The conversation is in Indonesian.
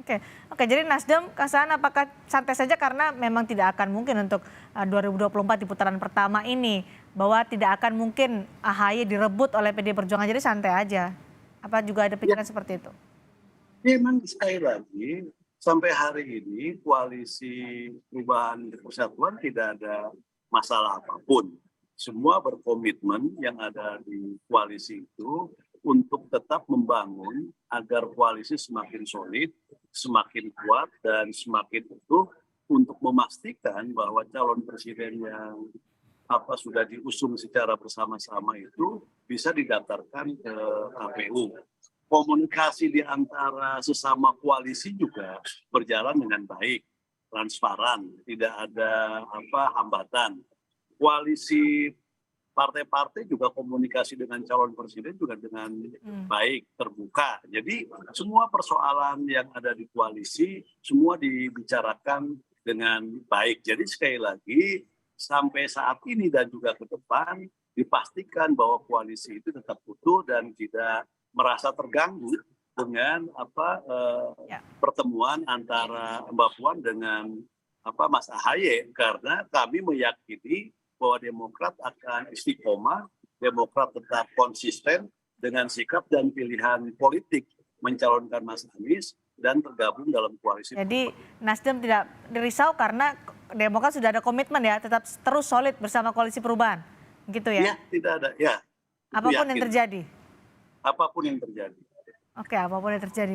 Oke, oke. Jadi Nasdem Kang apakah santai saja karena memang tidak akan mungkin untuk 2024 di putaran pertama ini bahwa tidak akan mungkin AHY direbut oleh PD Perjuangan, jadi santai aja. Apa juga ada Ya, pikiran seperti itu? memang sekali lagi sampai hari ini koalisi perubahan dan persatuan tidak ada masalah apapun. Semua berkomitmen yang ada di koalisi itu untuk tetap membangun agar koalisi semakin solid, semakin kuat, dan semakin utuh untuk memastikan bahwa calon presiden yang sudah diusung secara bersama-sama itu bisa didaftarkan ke KPU. Komunikasi di antara sesama koalisi juga berjalan dengan baik, transparan, tidak ada hambatan. Koalisi partai-partai juga komunikasi dengan calon presiden juga dengan baik, terbuka. Jadi semua persoalan yang ada di koalisi semua dibicarakan dengan baik. Jadi sekali lagi sampai saat ini dan juga ke depan dipastikan bahwa koalisi itu tetap utuh dan tidak merasa terganggu dengan Ya. pertemuan antara Mbak Puan dengan Mas AHY, karena kami meyakini bahwa Demokrat akan istiqomah, Demokrat tetap konsisten dengan sikap dan pilihan politik mencalonkan Mas Anies dan tergabung dalam koalisi. Jadi Nasdem tidak risau karena Demokrat sudah ada komitmen ya, tetap terus solid bersama koalisi perubahan, gitu ya? Ya, tidak ada. Ya, itu Apapun yang yakin. terjadi. Apapun yang terjadi. Oke, apapun yang terjadi.